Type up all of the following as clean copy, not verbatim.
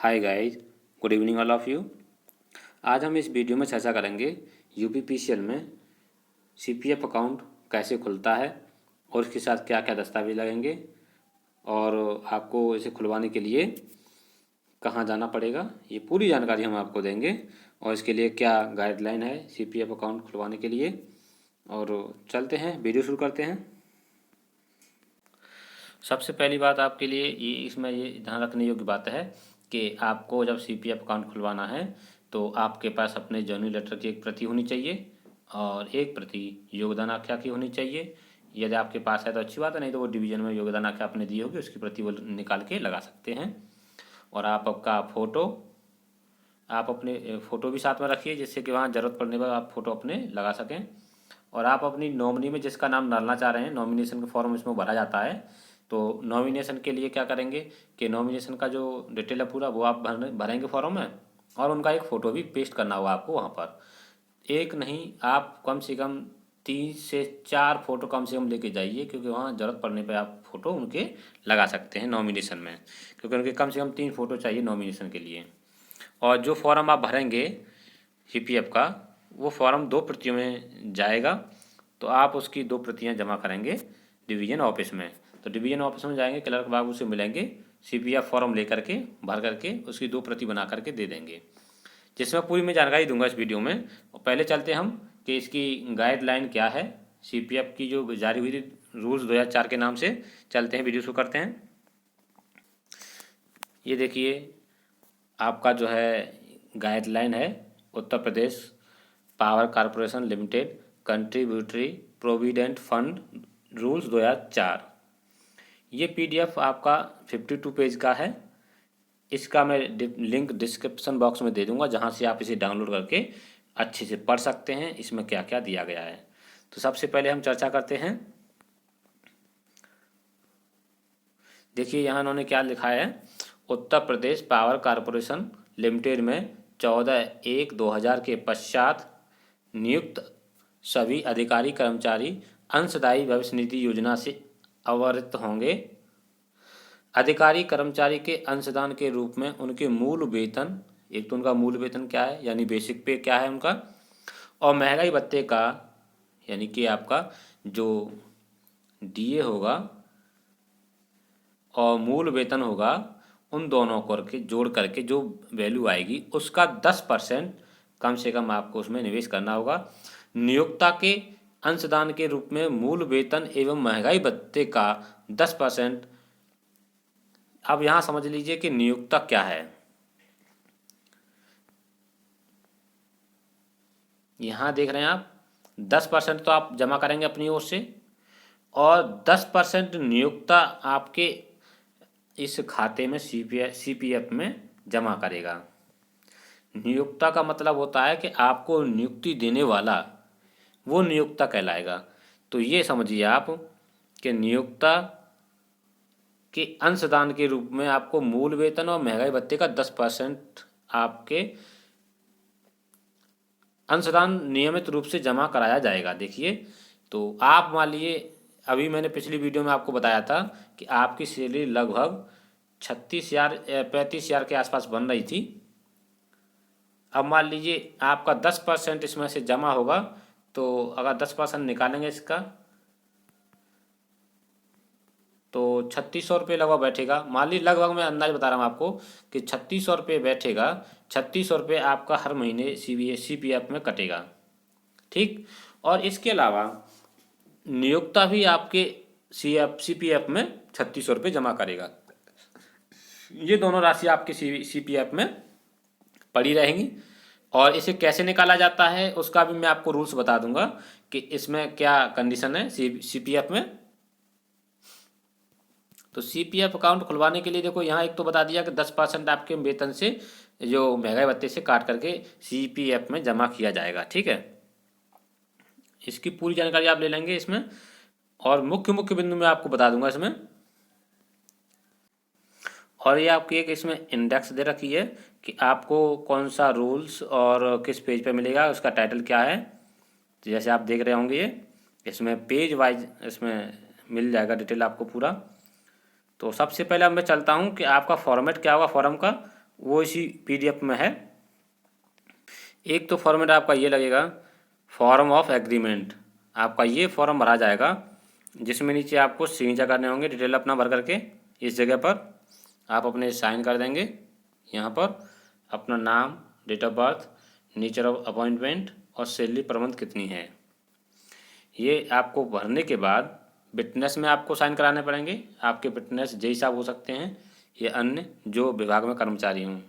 Hi guys, good evening all of you. आज हम इस वीडियो में चर्चा करेंगे यूपीपीसीएल में सीपीएफ अकाउंट कैसे खुलता है और इसके साथ क्या क्या दस्तावेज लगेंगे और आपको इसे खुलवाने के लिए कहाँ जाना पड़ेगा, ये पूरी जानकारी हम आपको देंगे और इसके लिए क्या गाइडलाइन है सीपीएफ अकाउंट खुलवाने के लिए। और चलते हैं, वीडियो शुरू करते हैं। सबसे पहली बात आपके लिए इसमें ये ध्यान रखने योग्य बात है कि आपको जब सीपीएफ अकाउंट खुलवाना है तो आपके पास अपने जॉइनिंग लेटर की एक प्रति होनी चाहिए और एक प्रति योगदान आख्या की होनी चाहिए। यदि आपके पास है तो अच्छी बात है, नहीं तो वो डिवीजन में योगदान आख्या आपने दी होगी उसकी प्रति वो निकाल के लगा सकते हैं। और आपका फ़ोटो, आप अपने फ़ोटो भी साथ में रखिए जिससे कि वहाँ ज़रूरत पड़ने पर आप फ़ोटो अपने लगा सकें। और आप अपनी नॉमिनी में जिसका नाम डालना चाह रहे हैं, नॉमिनेशन का फॉर्म इसमें भरा जाता है। तो नॉमिनेशन के लिए क्या करेंगे कि नॉमिनेशन का जो डिटेल है पूरा वो आप भरेंगे फॉर्म में और उनका एक फ़ोटो भी पेस्ट करना होगा आपको वहाँ पर। एक नहीं, आप कम से कम 3 से 4 फ़ोटो कम से कम लेके जाइए, क्योंकि वहाँ ज़रूरत पड़ने पे आप फ़ोटो उनके लगा सकते हैं नॉमिनेशन में, क्योंकि उनके कम से कम 3 फ़ोटो चाहिए नॉमिनेशन के लिए। और जो फॉर्म आप भरेंगे सीपीएफ का, वो फॉर्म 2 प्रतियों में जाएगा, तो आप उसकी 2 प्रतियाँ जमा करेंगे डिवीज़न ऑफिस में। तो डिवीज़न ऑफिस में जाएंगे, क्लर्क बाबू से मिलेंगे, सीपीएफ फॉर्म लेकर के भर करके उसकी 2 प्रति बना करके दे देंगे, जिसमें पूरी मैं जानकारी दूंगा इस वीडियो में। और पहले चलते हम कि इसकी गाइडलाइन क्या है, सीपीएफ की जो जारी हुई थी रूल्स 2004 के नाम से। चलते हैं, वीडियो शुरू करते हैं। ये देखिए आपका जो है गाइडलाइन है, Uttar Pradesh power corporation limited contributory provident fund rules 2004। ये पीडीएफ आपका 52 पेज का है। इसका मैं लिंक डिस्क्रिप्शन बॉक्स में दे दूंगा, जहां से आप इसे डाउनलोड करके अच्छे से पढ़ सकते हैं इसमें क्या क्या दिया गया है। तो सबसे पहले हम चर्चा करते हैं। देखिए यहाँ उन्होंने क्या लिखा है, Uttar Pradesh power corporation limited में 14/1/2000 के पश्चात नियुक्त सभी अधिकारी कर्मचारी अंशदायी भविष्य निधि योजना से अवरत होंगे। अधिकारी कर्मचारी के अंशदान के रूप में उनके मूल वेतन, एक तो उनका मूल वेतन क्या है यानी बेसिक पे क्या है उनका, और महंगाई भत्ते का यानी कि आपका जो डीए होगा और मूल वेतन होगा, उन दोनों करके जोड़ करके जो वैल्यू आएगी उसका 10% कम से कम आपको उसमें निवेश करना होगा। नियोक्ता के अंशदान के रूप में मूल वेतन एवं महंगाई भत्ते का 10%। अब यहाँ समझ लीजिए कि नियोक्ता क्या है। यहाँ देख रहे हैं आप 10% तो आप जमा करेंगे अपनी ओर से और 10% नियोक्ता आपके इस खाते में सीपीएफ में जमा करेगा। नियोक्ता का मतलब होता है कि आपको नियुक्ति देने वाला वो नियोक्ता कहलाएगा। तो ये समझिए आप कि नियोक्ता के अंशदान के रूप में आपको मूल वेतन और महंगाई भत्ते का 10% आपके अंशदान नियमित रूप से जमा कराया जाएगा। देखिए तो आप मान लीजिए, अभी मैंने पिछली वीडियो में आपको बताया था कि आपकी सैलरी लगभग 35,000 के आसपास बन रही थी। अब मान लीजिए आपका 10% इसमें से जमा होगा, तो अगर 10% निकालेंगे इसका तो 3600 रुपये लगभग बैठेगा। मान लीजिए लगभग मैं अंदाज बता रहा हूँ आपको कि 3600 रुपये बैठेगा। 3600 रुपये आपका हर महीने सीपीएफ में कटेगा, ठीक। और इसके अलावा नियोक्ता भी आपके सीपीएफ में 3600 रुपये जमा करेगा। ये दोनों राशि आपके सीपीएफ में पड़ी रहेंगी। और इसे कैसे निकाला जाता है उसका भी मैं आपको रूल्स बता दूंगा कि इसमें क्या कंडीशन है सीपीएफ में। तो सीपीएफ अकाउंट खुलवाने के लिए देखो यहाँ एक तो बता दिया कि 10% आपके वेतन से जो महंगाई भत्ते से काट करके सीपीएफ में जमा किया जाएगा, ठीक है। इसकी पूरी जानकारी आप ले लेंगे इसमें और मुख्य मुख्य बिंदु मैं आपको बता दूंगा इसमें। और ये आपकी एक इसमें इंडेक्स दे रखी है कि आपको कौन सा रूल्स और किस पेज पे मिलेगा, उसका टाइटल क्या है। तो जैसे आप देख रहे होंगे ये इसमें पेज वाइज इसमें मिल जाएगा डिटेल आपको पूरा। तो सबसे पहले अब मैं चलता हूँ कि आपका फॉर्मेट क्या होगा फॉर्म का, वो इसी PDF में है। एक तो फॉर्मेट आपका ये लगेगा, फॉर्म ऑफ एग्रीमेंट। आपका ये फॉर्म भरा जाएगा जिसमें नीचे आपको सिग्नेचर करने होंगे, डिटेल अपना भर करके इस जगह पर आप अपने साइन कर देंगे। यहाँ पर अपना नाम, date of birth, nature of appointment और सैलरी पर मंथ कितनी है, ये आपको भरने के बाद विटनेस में आपको साइन कराने पड़ेंगे। आपके विटनेस जय साहब हो सकते हैं या अन्य जो विभाग में कर्मचारी हों।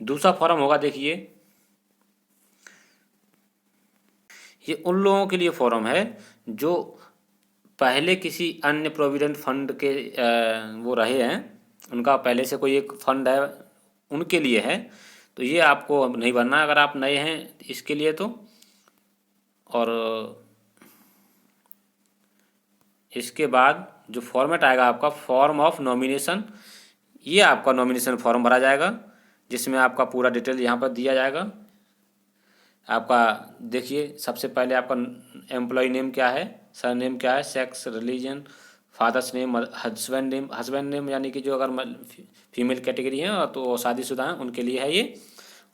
दूसरा फॉर्म होगा, देखिए ये उन लोगों के लिए फॉर्म है जो पहले किसी अन्य प्रोविडेंट फंड के वो रहे हैं, उनका पहले से कोई एक फंड है, उनके लिए है। तो ये आपको नहीं भरना अगर आप नए हैं इसके लिए तो। और इसके बाद जो फॉर्मेट आएगा आपका फॉर्म ऑफ नॉमिनेशन, ये आपका नॉमिनेशन फॉर्म भरा जाएगा जिसमें आपका पूरा डिटेल यहाँ पर दिया जाएगा। आपका देखिए सबसे पहले आपका एम्प्लॉय नेम क्या है, सर नेम क्या है, sex, religion, father's name, husband name यानी कि जो अगर फीमेल कैटेगरी है तो शादीशुदा हैं उनके लिए है ये,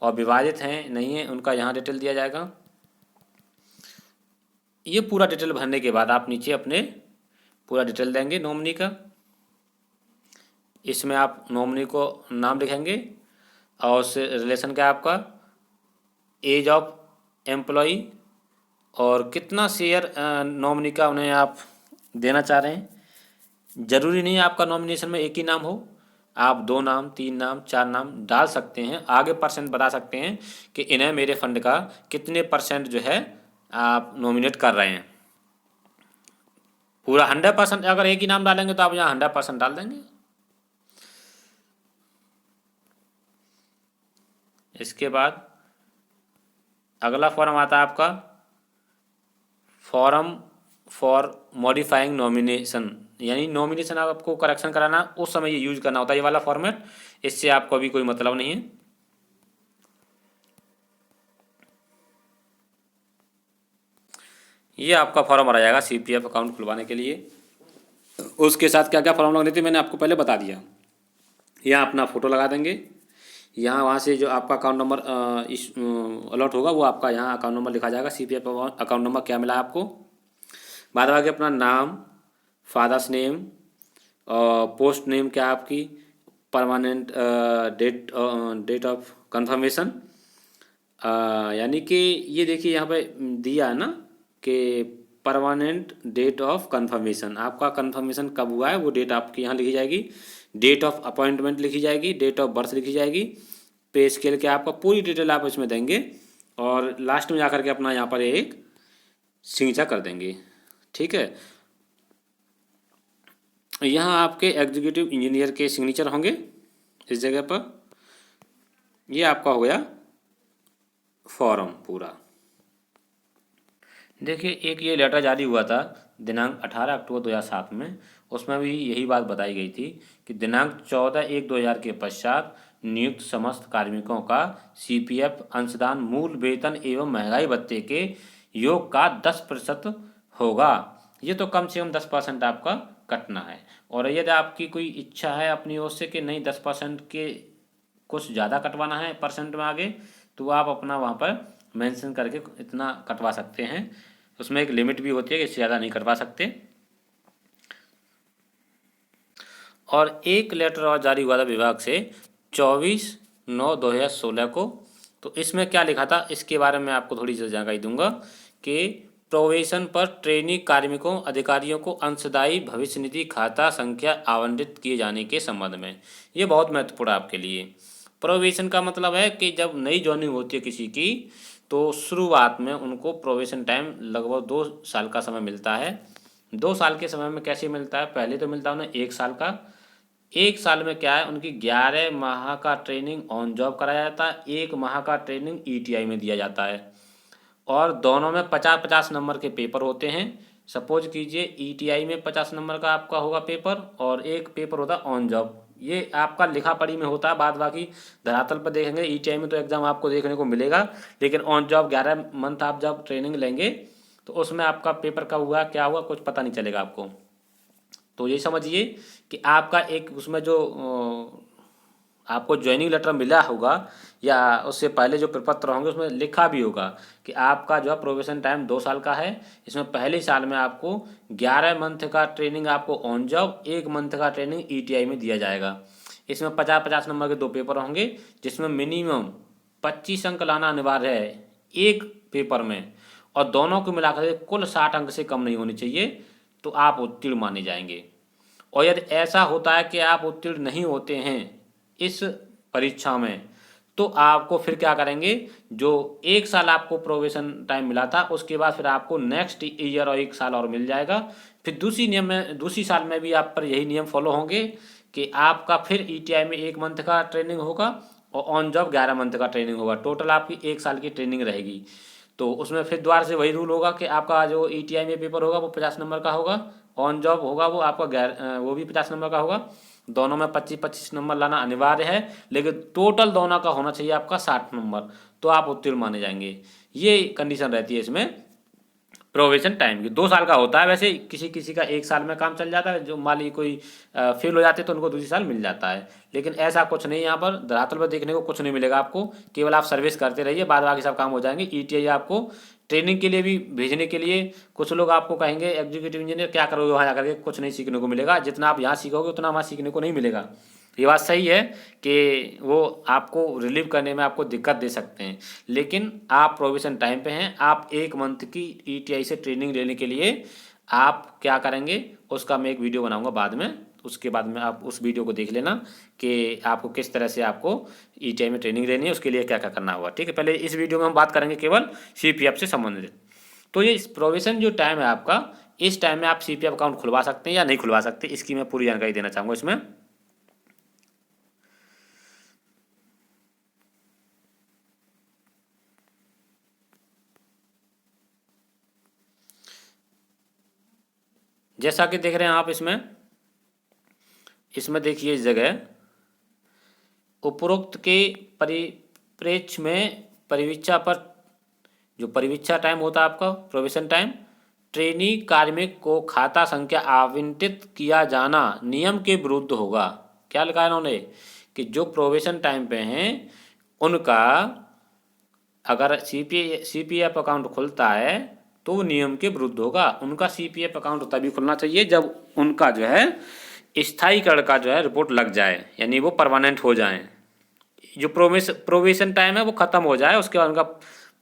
और विवाहित हैं नहीं है उनका यहाँ डिटेल दिया जाएगा। ये पूरा डिटेल भरने के बाद आप नीचे अपने पूरा डिटेल देंगे नॉमिनी का। इसमें आप नॉमिनी को नाम लिखेंगे और उससे रिलेशन क्या है आपका, एज ऑफ एम्प्लॉई और कितना शेयर नॉमिनी का उन्हें आप देना चाह रहे हैं। ज़रूरी नहीं है आपका नॉमिनेशन में एक ही नाम हो, आप 2 नाम, 3 नाम, 4 नाम डाल सकते हैं। आगे परसेंट बता सकते हैं कि इन्हें मेरे फंड का कितने % जो है आप नॉमिनेट कर रहे हैं। पूरा 100% अगर एक ही नाम डालेंगे तो आप यहाँ 100% डाल देंगे। इसके बाद अगला फॉर्म आता है आपका फॉर्म फॉर मॉडिफाइंग नॉमिनेशन, यानी नॉमिनेशन आपको करेक्शन कराना उस समय ये यूज करना होता है ये वाला फॉर्मेट, इससे आपको अभी कोई मतलब नहीं है। ये आपका फॉर्म भरा जाएगा CPF अकाउंट खुलवाने के लिए। उसके साथ क्या क्या फॉर्म लगने थे मैंने आपको पहले बता दिया। यहाँ अपना फ़ोटो लगा देंगे, यहाँ वहाँ से जो आपका अकाउंट नंबर अलॉट होगा वो आपका यहाँ अकाउंट नंबर लिखा जाएगा। CPF अकाउंट नंबर क्या मिला आपको, बाद बाकी अपना नाम, फादर्स नेम, पोस्ट नेम क्या आपकी, परमानेंट डेट ऑफ कंफर्मेशन, यानी कि ये देखिए यहाँ पे दिया है ना कि परमानेंट डेट ऑफ कंफर्मेशन, आपका कंफर्मेशन कब हुआ है वो डेट आपकी यहाँ लिखी जाएगी। डेट ऑफ अपॉइंटमेंट लिखी जाएगी, डेट ऑफ बर्थ लिखी जाएगी, पे स्केल क्या आपका पूरी डिटेल आप इसमें देंगे और लास्ट में जाकर के अपना यहाँ पर एक सिग्नेचर कर देंगे। ठीक है, यहाँ आपके एग्जीक्यूटिव इंजीनियर के सिग्नेचर होंगे इस जगह पर। ये आपका हो गया फॉर्म पूरा। देखिए एक ये लेटर जारी हुआ था दिनांक 18 अक्टूबर 2007 में, उसमें भी यही बात बताई गई थी कि दिनांक 14/1/2000 के पश्चात नियुक्त समस्त कार्मिकों का CPF अंशदान मूल वेतन एवं महंगाई भत्ते के योग का 10% होगा। ये तो कम से कम 10% आपका कटना है, और यदि आपकी कोई इच्छा है अपनी ओर से कि नहीं 10% के कुछ ज़्यादा कटवाना है परसेंट में आगे, तो आप अपना वहाँ पर मेंशन करके इतना कटवा सकते हैं। उसमें एक लिमिट भी होती है कि इससे ज़्यादा नहीं कटवा सकते। और एक लेटर और जारी हुआ था विभाग से 24/9/2016 को, तो इसमें क्या लिखा था इसके बारे में आपको थोड़ी सी जानकारी दूंगा कि प्रोवेशन पर ट्रेनी कार्मिकों अधिकारियों को अंशदायी भविष्य निधि खाता संख्या आवंटित किए जाने के संबंध में। ये बहुत महत्वपूर्ण है आपके लिए। प्रोवेशन का मतलब है कि जब नई जॉइनिंग होती है किसी की तो शुरुआत में उनको प्रोवेशन टाइम लगभग 2 साल का समय मिलता है। 2 साल के समय में कैसे मिलता है, पहले तो मिलता है उन्हें 1 साल का। 1 साल में क्या है उनकी 11 माह का ट्रेनिंग ऑन जॉब कराया जाता है, 1 माह का ट्रेनिंग ETI में दिया जाता है, और दोनों में 50-50 नंबर के पेपर होते हैं। सपोज कीजिए ETI में 50 नंबर का आपका होगा पेपर और एक पेपर होता है ऑन जॉब। ये आपका लिखा पढ़ी में होता है, बाद बाकी धरातल पर देखेंगे ETI में तो एग्ज़ाम आपको देखने को मिलेगा, लेकिन ऑन जॉब 11 मंथ आप जब ट्रेनिंग लेंगे तो उसमें आपका पेपर कब हुआ क्या हुआ कुछ पता नहीं चलेगा आपको। तो ये समझिए कि आपका एक उसमें जो आपको ज्वाइनिंग लेटर मिला होगा या उससे पहले जो प्रपत्र होंगे उसमें लिखा भी होगा कि आपका जो है प्रोबेशन टाइम 2 साल का है। इसमें पहले साल में आपको 11 मंथ का ट्रेनिंग आपको ऑन जॉब, 1 मंथ का ट्रेनिंग ईटीआई में दिया जाएगा। इसमें 50-50 नंबर के 2 पेपर होंगे जिसमें मिनिमम 25 अंक लाना अनिवार्य है एक पेपर में, और दोनों को मिलाकर के कुल 60 अंक से कम नहीं होनी चाहिए, तो आप उत्तीर्ण माने जाएंगे। और यदि ऐसा होता है कि आप उत्तीर्ण नहीं होते हैं इस परीक्षा में, तो आपको फिर क्या करेंगे, जो 1 साल आपको प्रोबेशन टाइम मिला था उसके बाद फिर आपको नेक्स्ट ईयर और 1 साल और मिल जाएगा। फिर दूसरी साल में भी आप पर यही नियम फॉलो होंगे कि आपका फिर ईटीआई में 1 मंथ का ट्रेनिंग होगा और ऑन जॉब 11 मंथ का ट्रेनिंग होगा। टोटल आपकी 1 साल की ट्रेनिंग रहेगी। तो उसमें फिर दोबारा से वही रूल होगा कि आपका जो ईटीआई में पेपर होगा वो 50 नंबर का होगा, ऑन जॉब होगा वो आपका वो भी 50 नंबर का होगा। दोनों में 25-25 नंबर लाना अनिवार्य है, लेकिन टोटल दोनों का होना चाहिए आपका 60 नंबर, तो आप उत्तीर्ण माने जाएंगे। ये कंडीशन रहती है इसमें प्रोबेशन टाइम की। 2 साल का होता है, वैसे किसी किसी का 1 साल में काम चल जाता है, जो मान ली कोई फेल हो जाते तो उनको दूसरी साल मिल जाता है। लेकिन ऐसा कुछ नहीं, यहाँ पर धरातल पर देखने को कुछ नहीं मिलेगा आपको। केवल आप सर्विस करते रहिए, बाद बाकी सब काम हो जाएंगे। ईटीआई आपको ट्रेनिंग के लिए भी भेजने के लिए कुछ लोग आपको कहेंगे एग्जीक्यूटिव इंजीनियर क्या करोगे वहाँ जाकर के, कुछ नहीं सीखने को मिलेगा। जितना आप यहाँ सीखोगे उतना वहाँ सीखने को नहीं मिलेगा। ये बात सही है कि वो आपको रिलीव करने में आपको दिक्कत दे सकते हैं, लेकिन आप प्रोबेशन टाइम पे हैं। आप 1 मंथ की ईटीआई से ट्रेनिंग लेने के लिए आप क्या करेंगे उसका मैं एक वीडियो बनाऊंगा बाद में, उसके बाद में आप उस वीडियो को देख लेना कि आपको किस तरह से आपको ईटीआई में ट्रेनिंग लेनी है, उसके लिए क्या क्या करना होगा। ठीक है, पहले इस वीडियो में हम बात करेंगे केवल सीपीएफ से संबंधित। तो ये प्रोबेशन जो टाइम है आपका, इस टाइम में आप सीपीएफ अकाउंट खुलवा सकते हैं या नहीं खुलवा सकते, इसकी मैं पूरी जानकारी देना चाहूँगा इसमें। जैसा कि देख रहे हैं आप इसमें देखिए इस जगह उपरोक्त के परिप्रेक्ष्य में परिवीक्षा पर, जो परिवीक्षा टाइम होता है आपका प्रोबेशन टाइम, ट्रेनी कार्मिक को खाता संख्या आवंटित किया जाना नियम के विरुद्ध होगा। क्या लिखा है इन्होंने कि जो प्रोबेशन टाइम पे हैं उनका अगर सीपीएफ अकाउंट खुलता है तो वो नियम के विरुद्ध होगा। उनका सीपीएफ अकाउंट तभी खुलना चाहिए जब उनका जो है स्थायीकरण का जो है रिपोर्ट लग जाए, यानी वो परमानेंट हो जाए। जो प्रोबेशन टाइम है वो खत्म हो जाए, उसके बाद उनका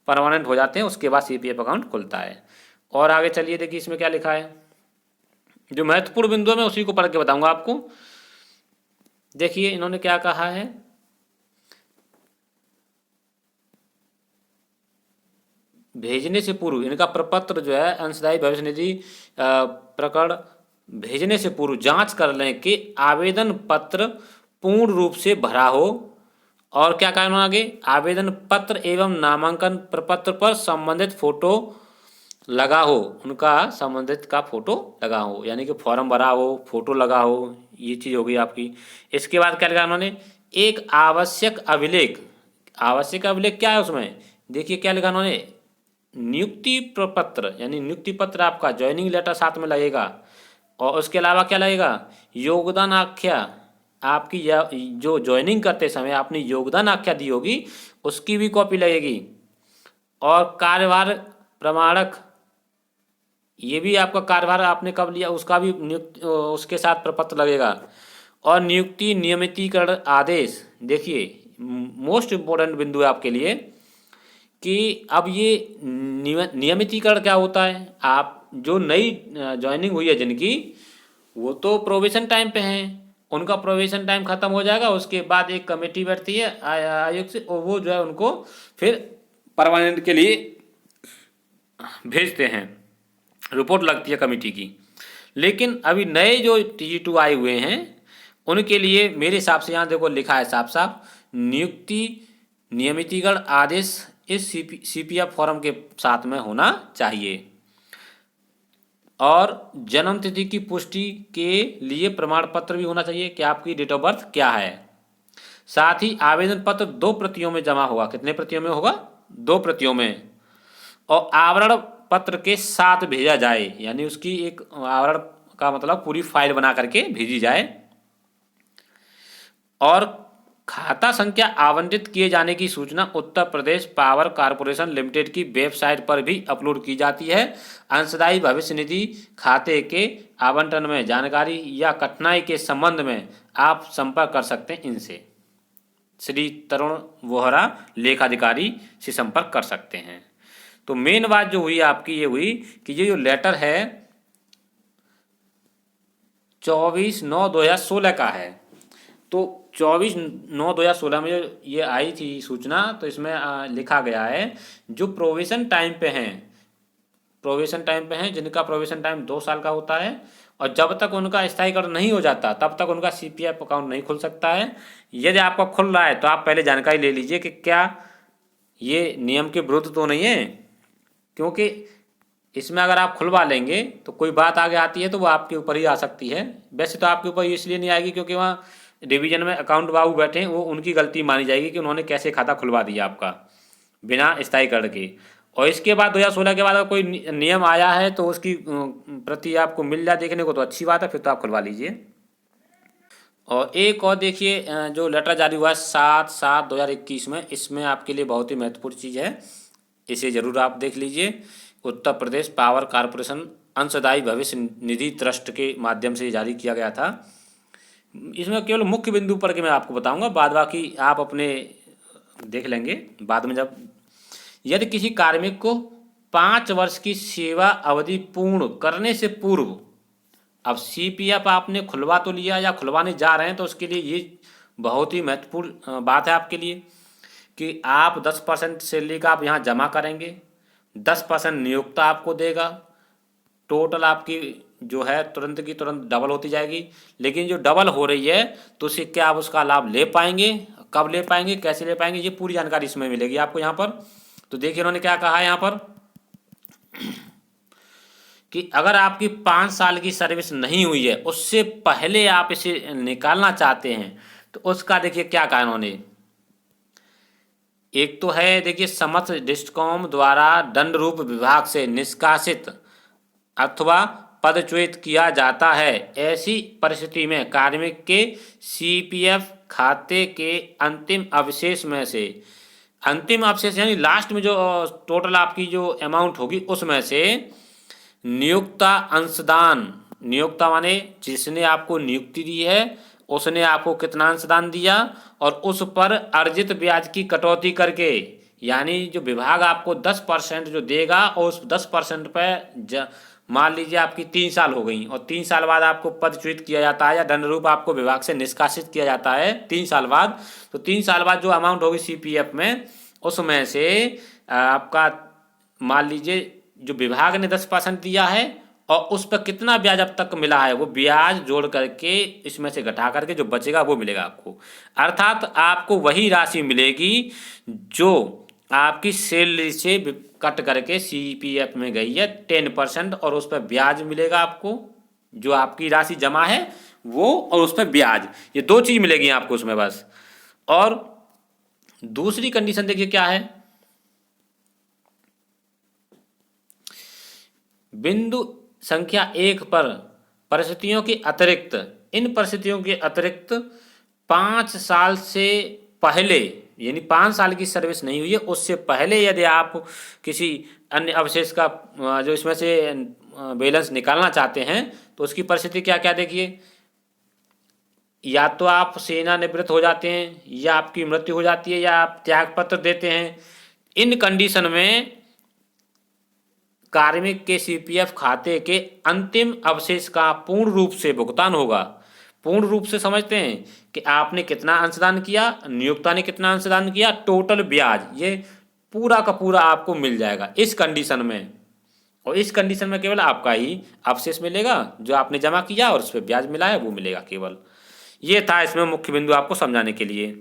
परमानेंट हो जाते हैं, उसके बाद सीपीएफ अकाउंट खुलता है। और आगे चलिए देखिए इसमें क्या लिखा है, जो महत्वपूर्ण बिंदु है मैं उसी को पढ़ के बताऊंगा आपको। देखिए इन्होंने क्या कहा है, भेजने से पूर्व इनका प्रपत्र जो है अंशदायी भविष्य निधि प्रकरण भेजने से पूर्व जांच कर लें कि आवेदन पत्र पूर्ण रूप से भरा हो, और क्या कहना आगे, आवेदन पत्र एवं नामांकन प्रपत्र पर संबंधित फोटो लगा हो, उनका संबंधित का फोटो लगा हो, यानी कि फॉर्म भरा हो, फोटो लगा हो, ये चीज़ होगी आपकी। इसके बाद क्या लगा उन्होंने, एक आवश्यक अभिलेख। आवश्यक अभिलेख क्या है उसमें, देखिए क्या लिखा उन्होंने, नियुक्ति प्रपत्र, यानी नियुक्ति पत्र आपका ज्वाइनिंग लेटर साथ में लगेगा, और उसके अलावा क्या लगेगा, योगदान आख्या, आपकी जो ज्वाइनिंग करते समय आपने योगदान आख्या दी होगी उसकी भी कॉपी लगेगी, और कार्यभार प्रमाणक, ये भी आपका कार्यभार आपने कब लिया उसका भी उसके साथ प्रपत्र लगेगा, और नियुक्ति नियमितीकरण आदेश। देखिए मोस्ट इम्पोर्टेंट बिंदु है आपके लिए कि अब ये नियमितीकरण क्या होता है, आप जो नई ज्वाइनिंग हुई है जिनकी, वो तो प्रोबेशन टाइम पे हैं, उनका प्रोबेशन टाइम खत्म हो जाएगा, उसके बाद एक कमेटी बैठती है आयोग से, और वो जो है उनको फिर परमानेंट के लिए भेजते हैं, रिपोर्ट लगती है कमेटी की। लेकिन अभी नए जो TG2 आए हुए हैं उनके लिए मेरे हिसाब से यहाँ देखो लिखा है साफ साफ, नियुक्ति नियमितीकरण आदेश इस सीपीएफ फॉर्म के साथ में होना चाहिए, और जन्म तिथि की पुष्टि के लिए प्रमाण पत्र भी होना चाहिए कि आपकी डेट ऑफ बर्थ क्या है। साथ ही आवेदन पत्र 2 प्रतियों में जमा होगा, कितने प्रतियों में होगा, 2 प्रतियों में, और आवरण पत्र के साथ भेजा जाए, यानी उसकी एक आवरण का मतलब पूरी फाइल बना करके भेजी जाए, और खाता संख्या आवंटित किए जाने की सूचना उत्तर प्रदेश पावर कॉर्पोरेशन लिमिटेड की वेबसाइट पर भी अपलोड की जाती है। अंशदायी भविष्य निधि खाते के आवंटन में जानकारी या कठिनाई के संबंध में आप संपर्क कर सकते हैं इनसे। श्री तरुण वोहरा लेखाधिकारी से संपर्क कर सकते हैं। तो मेन बात जो हुई आपकी ये हुई कि ये जो लेटर है 24/9/2016 का है। तो 24/9/2016 में जो ये आई थी सूचना, तो इसमें लिखा गया है जो प्रोविजन टाइम पे हैं जिनका प्रोविजन टाइम 2 साल का होता है और जब तक उनका स्थायीकरण नहीं हो जाता तब तक उनका CPF अकाउंट नहीं खुल सकता है। यदि आपका खुल रहा है तो आप पहले जानकारी ले लीजिए कि क्या ये नियम के विरुद्ध तो नहीं है, क्योंकि इसमें अगर आप खुलवा लेंगे तो कोई बात आगे आती है तो वो आपके ऊपर ही आ सकती है। वैसे तो आपके ऊपर इसलिए नहीं आएगी क्योंकि वहाँ डिवीजन में अकाउंट बाबू बैठे हैं, वो उनकी गलती मानी जाएगी कि उन्होंने कैसे खाता खुलवा दिया आपका बिना स्थायीकरण के। और इसके बाद 2016 के बाद अगर कोई नियम आया है तो उसकी प्रति आपको मिल जाए देखने को तो अच्छी बात है, फिर तो आप खुलवा लीजिए। और एक और देखिए जो लेटर जारी हुआ है 7/7/2021 में, इसमें आपके लिए बहुत ही महत्वपूर्ण चीज़ है, इसे ज़रूर आप देख लीजिए। उत्तर प्रदेश पावर कॉर्पोरेशन अंशदायी भविष्य निधि ट्रस्ट के माध्यम से जारी किया गया था। इसमें केवल मुख्य बिंदु पर के मैं आपको बताऊंगा, बाद बाकी आप अपने देख लेंगे बाद में। जब यदि किसी कार्मिक को 5 वर्ष की सेवा अवधि पूर्ण करने से पूर्व, अब CPF आपने खुलवा तो लिया या खुलवाने जा रहे हैं, तो उसके लिए ये बहुत ही महत्वपूर्ण बात है आपके लिए कि आप 10% सैलरी का आप यहाँ जमा करेंगे, 10% नियोक्ता आपको देगा, टोटल आपकी जो है तुरंत की तुरंत डबल होती जाएगी। लेकिन जो डबल हो रही है तो उससे क्या आप उसका लाभ ले पाएंगे, कब ले पाएंगे, कैसे ले पाएंगे, ये पूरी जानकारी इसमें मिलेगी आपको यहाँ पर। तो देखिए उन्होंने क्या कहा है यहाँ पर कि अगर आपकी 5 साल की सर्विस नहीं हुई है, उससे पहले आप इसे निकालना चाहते हैं, तो उसका देखिए क्या कहा इन्होंने। एक तो है देखिए समस्त डिस्कॉम द्वारा दंड रूप विभाग से निष्कासित अथवा पदच्युत किया जाता है। ऐसी परिस्थिति में कार्मिक के CPF खाते के अंतिम अवशेष में से, अंतिम अवशेष यानी लास्ट में जो टोटल आपकी जो अमाउंट होगी उसमें से नियोक्ता अंशदान, नियोक्ता माने जिसने आपको नियुक्ति दी है उसने आपको कितना अंशदान दिया और उस पर अर्जित ब्याज की कटौती करके, यानी जो विभाग आपको 10% जो देगा और उस 10% पर मान लीजिए आपकी 3 साल हो गई और 3 साल बाद आपको पदच्युत किया जाता है या दंड रूप आपको विभाग से निष्कासित किया जाता है 3 साल बाद, तो 3 साल बाद जो अमाउंट होगी CPF में उसमें से आपका मान लीजिए जो विभाग ने 10% दिया है और उस पर कितना ब्याज अब तक मिला है वो ब्याज जोड़ करके इसमें से घटा करके जो बचेगा वो मिलेगा आपको। अर्थात आपको वही राशि मिलेगी जो आपकी सैलरी से कट करके CPF में गई है 10%, और उस पर ब्याज मिलेगा आपको, जो आपकी राशि जमा है वो और उस पर ब्याज, ये 2 चीज़ मिलेगी आपको उसमें बस। और दूसरी कंडीशन देखिए क्या है, बिंदु संख्या 1 पर परिस्थितियों के अतिरिक्त, इन परिस्थितियों के अतिरिक्त 5 साल से पहले, यानी 5 साल की सर्विस नहीं हुई है उससे पहले यदि आप किसी अन्य अवशेष का जो इसमें से बैलेंस निकालना चाहते हैं तो उसकी परिस्थिति क्या क्या देखिए। या तो आप सेवानिवृत्त हो जाते हैं या आपकी मृत्यु हो जाती है या आप त्यागपत्र देते हैं। इन कंडीशन में कार्मिक के CPF खाते के अंतिम अवशेष का पूर्ण रूप से भुगतान होगा। पूर्ण रूप से समझते हैं कि आपने कितना अंशदान किया, नियोक्ता ने कितना अंशदान किया, टोटल ब्याज, ये पूरा का पूरा आपको मिल जाएगा इस कंडीशन में। और इस कंडीशन में केवल आपका ही अवशेष मिलेगा, जो आपने जमा किया और उस पर ब्याज मिला है वो मिलेगा केवल। ये था इसमें मुख्य बिंदु आपको समझाने के लिए।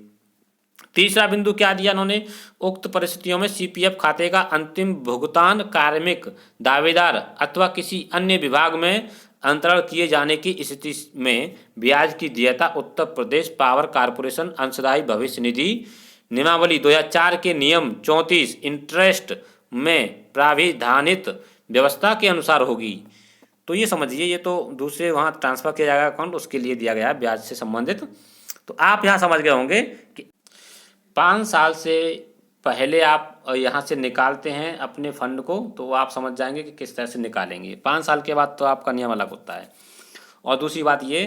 तीसरा बिंदु क्या दिया उन्होंने, उक्त परिस्थितियों में CPF खाते का अंतिम भुगतान कार्मिक दावेदार अथवा किसी अन्य विभाग में अंतरण किए जाने की स्थिति में ब्याज की देयता उत्तर प्रदेश पावर कॉर्पोरेशन अंशदायी भविष्य निधि नियमावली 2004 के नियम 34 इंटरेस्ट में प्राविधानित व्यवस्था के अनुसार होगी। तो ये समझिए, ये तो दूसरे वहाँ ट्रांसफर किया जाएगा अकाउंट, उसके लिए दिया गया है ब्याज से संबंधित। तो आप यहाँ समझ गए होंगे कि 5 साल से पहले आप यहाँ से निकालते हैं अपने फंड को, तो आप समझ जाएंगे कि किस तरह से निकालेंगे। 5 साल के बाद तो आपका नियम अलग होता है। और दूसरी बात ये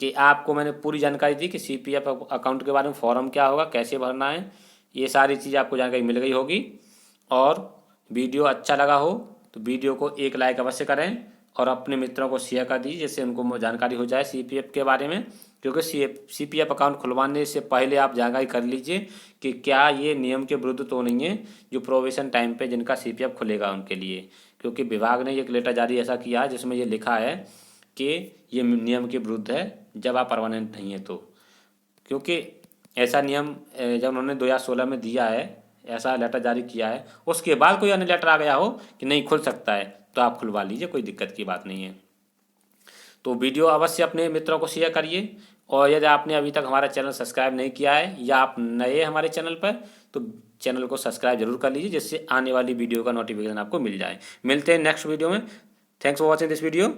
कि आपको मैंने पूरी जानकारी दी कि CPF अकाउंट के बारे में, फॉर्म क्या होगा, कैसे भरना है, ये सारी चीज़ आपको जानकारी मिल गई होगी। और वीडियो अच्छा लगा हो तो वीडियो को एक लाइक अवश्य करें और अपने मित्रों को शेयर कर दीजिए, जिससे उनको जानकारी हो जाए CPF के बारे में। क्योंकि CPF अकाउंट खुलवाने से पहले आप जानकारी कर लीजिए कि क्या ये नियम के विरुद्ध तो नहीं है, जो प्रोविशन टाइम पे जिनका CPF खुलेगा उनके लिए। क्योंकि विभाग ने एक लेटर जारी ऐसा किया है जिसमें ये लिखा है कि ये नियम के विरुद्ध है जब आप परमानेंट नहीं है तो। क्योंकि ऐसा नियम जब उन्होंने 2016 में दिया है, ऐसा लेटर जारी किया है, उसके बाद कोई अन्य लेटर आ गया हो कि नहीं खुल सकता है, तो आप खुलवा लीजिए, कोई दिक्कत की बात नहीं है। तो वीडियो अवश्य अपने मित्रों को शेयर करिए। और यदि आपने अभी तक हमारा चैनल सब्सक्राइब नहीं किया है या आप नए हमारे चैनल पर, तो चैनल को सब्सक्राइब जरूर कर लीजिए, जिससे आने वाली वीडियो का नोटिफिकेशन आपको मिल जाए। मिलते हैं नेक्स्ट वीडियो में। Thanks for watching this video.